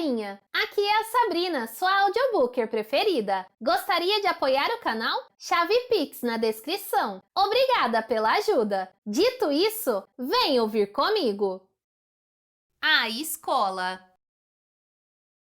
galerinha! Aqui é a Sabrina, sua audiobooker preferida. Gostaria de apoiar o canal? Chave Pix na descrição. Obrigada pela ajuda! Dito isso, vem ouvir comigo! A escola.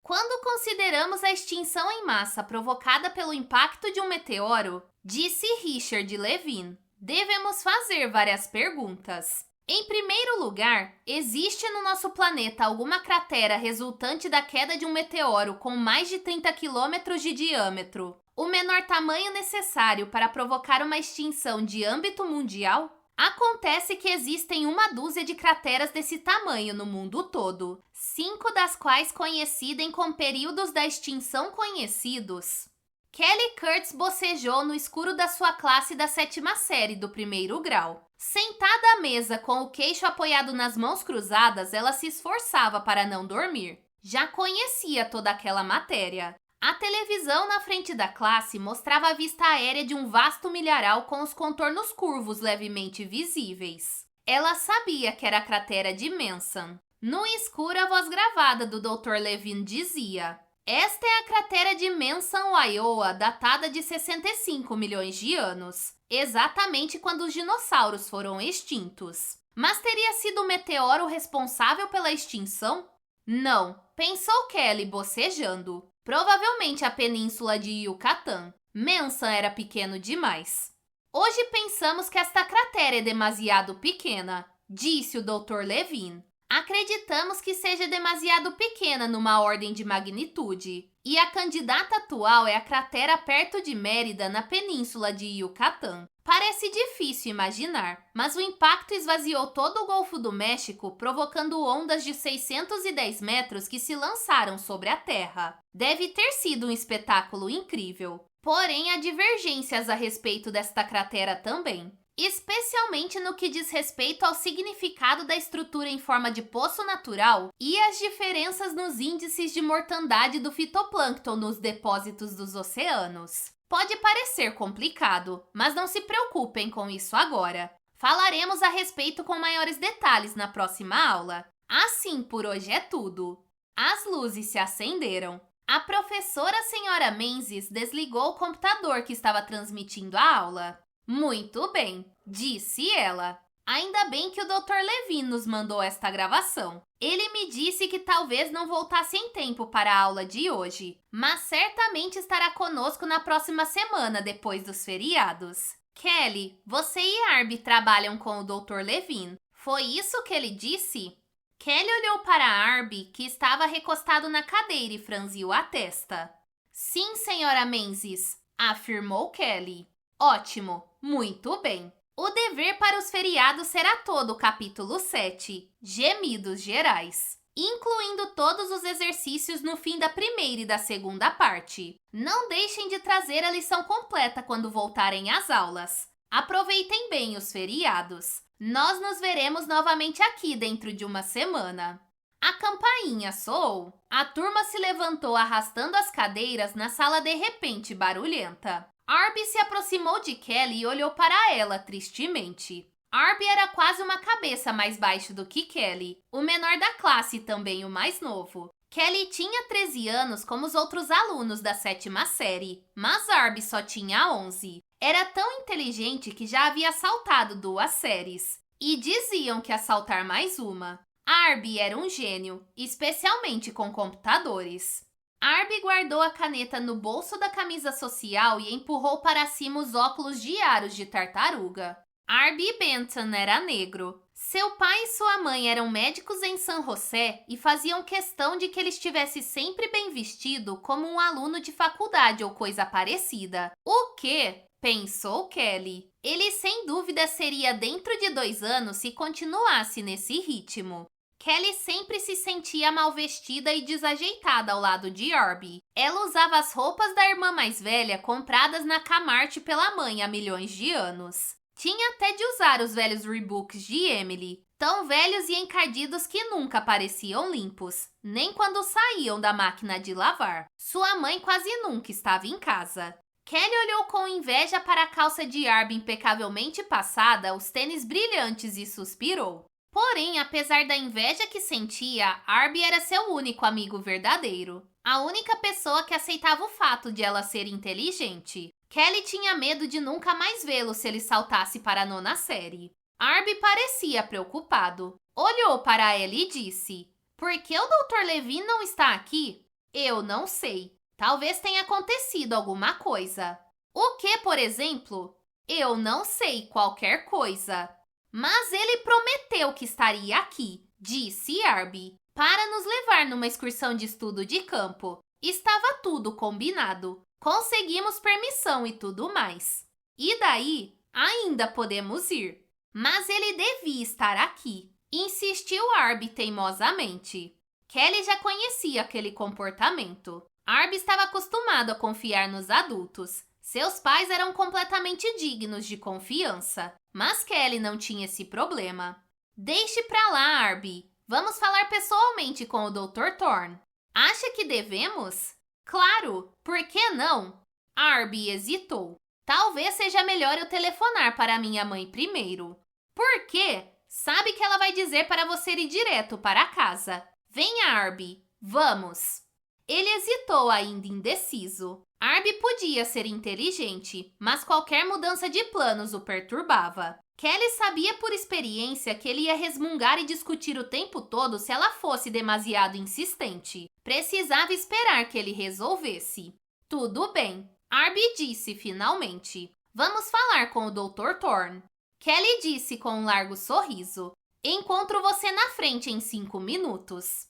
Quando consideramos a extinção em massa provocada pelo impacto de um meteoro, disse Richard Levin, devemos fazer várias perguntas. Em primeiro lugar, existe no nosso planeta alguma cratera resultante da queda de um meteoro com mais de 30 km de diâmetro, o menor tamanho necessário para provocar uma extinção de âmbito mundial? Acontece que existem uma dúzia de crateras desse tamanho no mundo todo, 5 das quais coincidem com períodos da extinção conhecidos. Kelly Curtis bocejou no escuro da sua classe da 7ª série do 1º grau. Sentada à mesa com o queixo apoiado nas mãos cruzadas, ela se esforçava para não dormir. Já conhecia toda aquela matéria. A televisão na frente da classe mostrava a vista aérea de um vasto milharal com os contornos curvos levemente visíveis. Ela sabia que era a cratera de Manson. No escuro, a voz gravada do Dr. Levin dizia: "Esta é a cratera de Manson, Iowa, datada de 65 milhões de anos, exatamente quando os dinossauros foram extintos. Mas teria sido o meteoro responsável pela extinção? Não, pensou Kelly bocejando. Provavelmente a península de Yucatán. Manson era pequeno demais. Hoje pensamos que esta cratera é demasiado pequena", disse o Dr. Levin. "Acreditamos que seja demasiado pequena numa ordem de magnitude. E a candidata atual é a cratera perto de Mérida, na península de Yucatán. Parece difícil imaginar, mas o impacto esvaziou todo o Golfo do México, provocando ondas de 610 metros que se lançaram sobre a Terra. Deve ter sido um espetáculo incrível. Porém, há divergências a respeito desta cratera também, especialmente no que diz respeito ao significado da estrutura em forma de poço natural e as diferenças nos índices de mortandade do fitoplâncton nos depósitos dos oceanos. Pode parecer complicado, mas não se preocupem com isso agora. Falaremos a respeito com maiores detalhes na próxima aula. Assim, por hoje é tudo." As luzes se acenderam. A professora Sra. Menzies desligou o computador que estava transmitindo a aula. "Muito bem", disse ela. "Ainda bem que o Dr. Levin nos mandou esta gravação. Ele me disse que talvez não voltasse em tempo para a aula de hoje, mas certamente estará conosco na próxima semana, depois dos feriados. Kelly, você e Arby trabalham com o Dr. Levin. Foi isso que ele disse?" Kelly olhou para Arby, que estava recostado na cadeira, e franziu a testa. "Sim, Sra. Menzies", afirmou Kelly. "Ótimo, muito bem. O dever para os feriados será todo o capítulo 7, Gemidos Gerais, incluindo todos os exercícios no fim da primeira e da segunda parte. Não deixem de trazer a lição completa quando voltarem às aulas. Aproveitem bem os feriados. Nós nos veremos novamente aqui dentro de uma semana." A campainha soou. A turma se levantou arrastando as cadeiras na sala de repente barulhenta. Arby se aproximou de Kelly e olhou para ela tristemente. Arby era quase uma cabeça mais baixo do que Kelly, o menor da classe e também o mais novo. Kelly tinha 13 anos como os outros alunos da 7ª série, mas Arby só tinha 11. Era tão inteligente que já havia saltado 2 séries. E diziam que ia saltar mais uma. Arby era um gênio, especialmente com computadores. Arby guardou a caneta no bolso da camisa social e empurrou para cima os óculos de aros de tartaruga. Arby Benton era negro. Seu pai e sua mãe eram médicos em San José e faziam questão de que ele estivesse sempre bem vestido como um aluno de faculdade ou coisa parecida. O quê? Pensou Kelly. Ele sem dúvida seria dentro de 2 anos se continuasse nesse ritmo. Kelly sempre se sentia mal vestida e desajeitada ao lado de Arby. Ela usava as roupas da irmã mais velha compradas na Kmart pela mãe há milhões de anos. Tinha até de usar os velhos Reeboks de Emily, tão velhos e encardidos que nunca pareciam limpos, nem quando saíam da máquina de lavar. Sua mãe quase nunca estava em casa. Kelly olhou com inveja para a calça de Arby impecavelmente passada, os tênis brilhantes e suspirou. Porém, apesar da inveja que sentia, Arby era seu único amigo verdadeiro. A única pessoa que aceitava o fato de ela ser inteligente. Kelly tinha medo de nunca mais vê-lo se ele saltasse para a 9ª série. Arby parecia preocupado. Olhou para ela e disse: "Por que o Dr. Levin não está aqui?" "Eu não sei. Talvez tenha acontecido alguma coisa." "O que, por exemplo?" "Eu não sei, qualquer coisa." "Mas ele prometeu que estaria aqui," disse Arby, "para nos levar numa excursão de estudo de campo. Estava tudo combinado. Conseguimos permissão e tudo mais. E daí, ainda podemos ir. Mas ele devia estar aqui," insistiu Arby teimosamente. Kelly já conhecia aquele comportamento. Arby estava acostumado a confiar nos adultos. Seus pais eram completamente dignos de confiança, mas Kelly não tinha esse problema. "Deixe pra lá, Arby. Vamos falar pessoalmente com o Dr. Thorne." "Acha que devemos?" "Claro, por que não?" Arby hesitou. "Talvez seja melhor eu telefonar para minha mãe primeiro." "Por quê? Sabe que ela vai dizer para você ir direto para casa." "Venha, Arby. Vamos." Ele hesitou, ainda indeciso. Arby podia ser inteligente, mas qualquer mudança de planos o perturbava. Kelly sabia por experiência que ele ia resmungar e discutir o tempo todo se ela fosse demasiado insistente. Precisava esperar que ele resolvesse. "Tudo bem," Arby disse finalmente. "Vamos falar com o Dr. Thorne." Kelly disse com um largo sorriso. "Encontro você na frente em 5 minutos."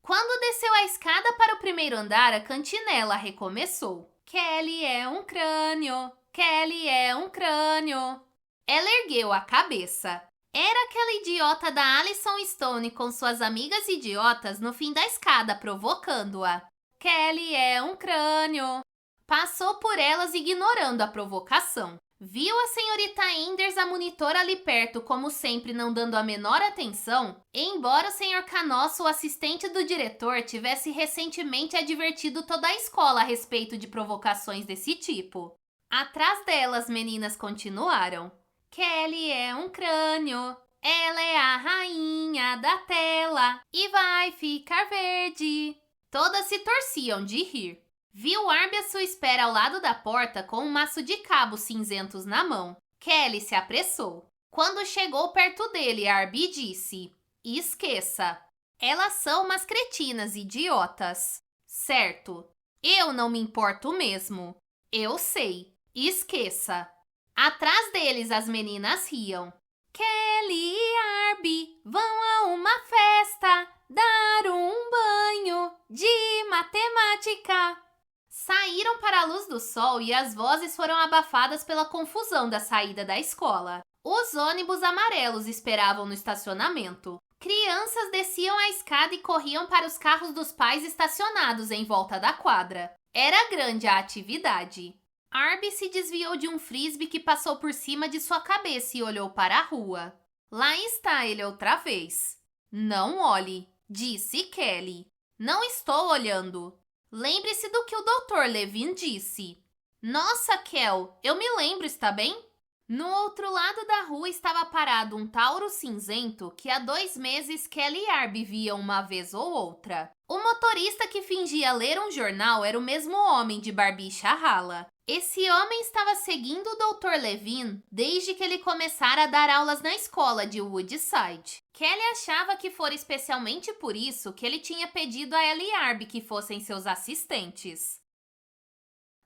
Quando desceu a escada para o primeiro andar, a cantinela recomeçou. "Kelly é um crânio, Kelly é um crânio." Ela ergueu a cabeça. Era aquela idiota da Alison Stone com suas amigas idiotas no fim da escada, provocando-a. "Kelly é um crânio." Passou por elas ignorando a provocação. Viu a senhorita Enders, a monitora ali perto, como sempre não dando a menor atenção, embora o senhor Canosso, o assistente do diretor, tivesse recentemente advertido toda a escola a respeito de provocações desse tipo. Atrás delas, meninas continuaram. "Kelly é um crânio, ela é a rainha da tela e vai ficar verde." Todas se torciam de rir. Viu Arby à sua espera ao lado da porta com um maço de cabos cinzentos na mão. Kelly se apressou. Quando chegou perto dele, Arby disse: "Esqueça. Elas são umas cretinas idiotas." "Certo. Eu não me importo mesmo." "Eu sei. Esqueça." Atrás deles, as meninas riam. "Kelly e Arby vão a uma festa dar um banho de matemática." Saíram para a luz do sol e as vozes foram abafadas pela confusão da saída da escola. Os ônibus amarelos esperavam no estacionamento. Crianças desciam a escada e corriam para os carros dos pais estacionados em volta da quadra. Era grande a atividade. Arby se desviou de um frisbee que passou por cima de sua cabeça e olhou para a rua. Lá está ele outra vez. "Não olhe," disse Kelly. "Não estou olhando." "Lembre-se do que o Dr. Levin disse." "Nossa, Kel, eu me lembro, está bem?" No outro lado da rua estava parado um Tauro cinzento que há 2 meses Kelly e Arby viam uma vez ou outra. O motorista que fingia ler um jornal era o mesmo homem de barbicha rala. Esse homem estava seguindo o Dr. Levin desde que ele começara a dar aulas na escola de Woodside. Kelly achava que fora especialmente por isso que ele tinha pedido a ela e Arby que fossem seus assistentes.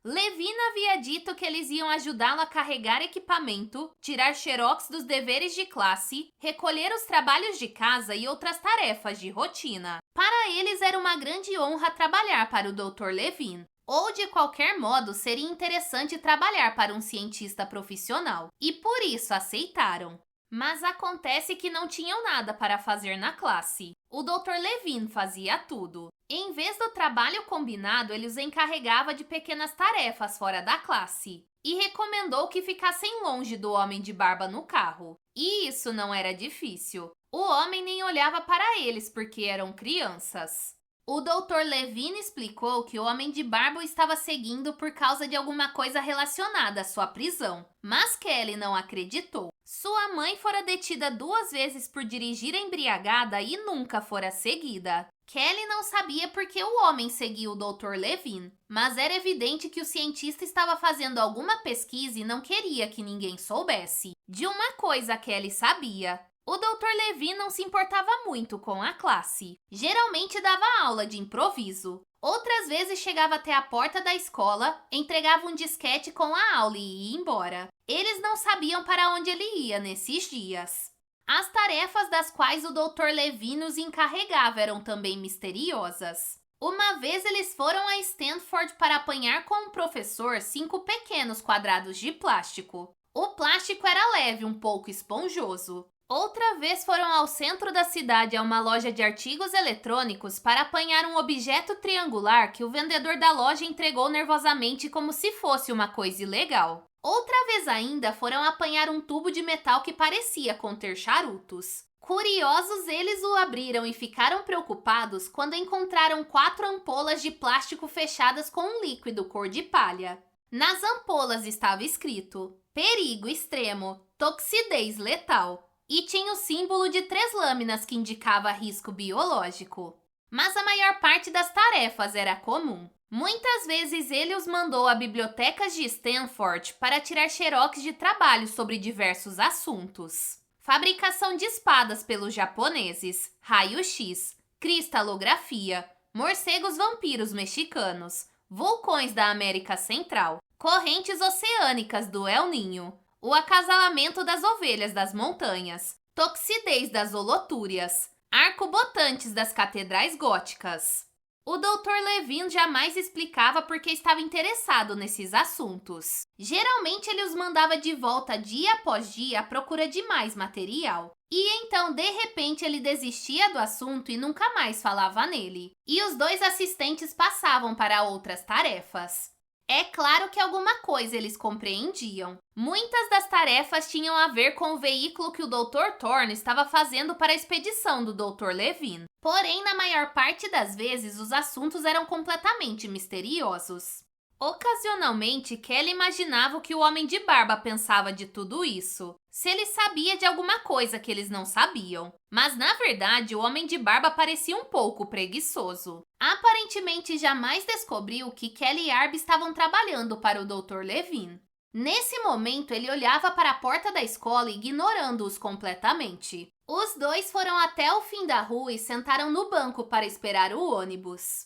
Levin havia dito que eles iam ajudá-lo a carregar equipamento, tirar xerox dos deveres de classe, recolher os trabalhos de casa e outras tarefas de rotina. Para eles era uma grande honra trabalhar para o Dr. Levin. Ou, de qualquer modo, seria interessante trabalhar para um cientista profissional, e por isso aceitaram. Mas acontece que não tinham nada para fazer na classe. O Dr. Levin fazia tudo. Em vez do trabalho combinado, ele os encarregava de pequenas tarefas fora da classe e recomendou que ficassem longe do homem de barba no carro. E isso não era difícil. O homem nem olhava para eles porque eram crianças. O Dr. Levin explicou que o homem de barba o estava seguindo por causa de alguma coisa relacionada à sua prisão, mas Kelly não acreditou. Sua mãe fora detida 2 vezes por dirigir embriagada e nunca fora seguida. Kelly não sabia por que o homem seguia o Dr. Levine, mas era evidente que o cientista estava fazendo alguma pesquisa e não queria que ninguém soubesse. De uma coisa Kelly sabia: o Dr. Levine não se importava muito com a classe. Geralmente dava aula de improviso. Outras vezes chegava até a porta da escola, entregava um disquete com a aula e ia embora. Eles não sabiam para onde ele ia nesses dias. As tarefas das quais o Dr. Levine os encarregava eram também misteriosas. Uma vez eles foram a Stanford para apanhar com o professor 5 pequenos quadrados de plástico. O plástico era leve, um pouco esponjoso. Outra vez foram ao centro da cidade a uma loja de artigos eletrônicos para apanhar um objeto triangular que o vendedor da loja entregou nervosamente como se fosse uma coisa ilegal. Outra vez ainda foram apanhar um tubo de metal que parecia conter charutos. Curiosos, eles o abriram e ficaram preocupados quando encontraram 4 ampolas de plástico fechadas com um líquido cor de palha. Nas ampolas estava escrito: perigo extremo, toxidez letal. E tinha o símbolo de 3 lâminas que indicava risco biológico. Mas a maior parte das tarefas era comum. Muitas vezes ele os mandou a bibliotecas de Stanford para tirar xerox de trabalhos sobre diversos assuntos. Fabricação de espadas pelos japoneses, raio-x, cristalografia, morcegos vampiros mexicanos, vulcões da América Central, correntes oceânicas do El Niño, o acasalamento das ovelhas das montanhas, toxidez das holotúrias, arcobotantes das catedrais góticas. O Dr. Levine jamais explicava por que estava interessado nesses assuntos. Geralmente ele os mandava de volta dia após dia à procura de mais material. E então, de repente, ele desistia do assunto e nunca mais falava nele. E os 2 assistentes passavam para outras tarefas. É claro que alguma coisa eles compreendiam. Muitas das tarefas tinham a ver com o veículo que o Dr. Thorne estava fazendo para a expedição do Dr. Levine. Porém, na maior parte das vezes, os assuntos eram completamente misteriosos. Ocasionalmente, Kelly imaginava o que o homem de barba pensava de tudo isso. Se ele sabia de alguma coisa que eles não sabiam. Mas, na verdade, o homem de barba parecia um pouco preguiçoso. Aparentemente, jamais descobriu que Kelly e Arby estavam trabalhando para o Dr. Levine. Nesse momento, ele olhava para a porta da escola, ignorando-os completamente. Os 2 foram até o fim da rua e sentaram no banco para esperar o ônibus.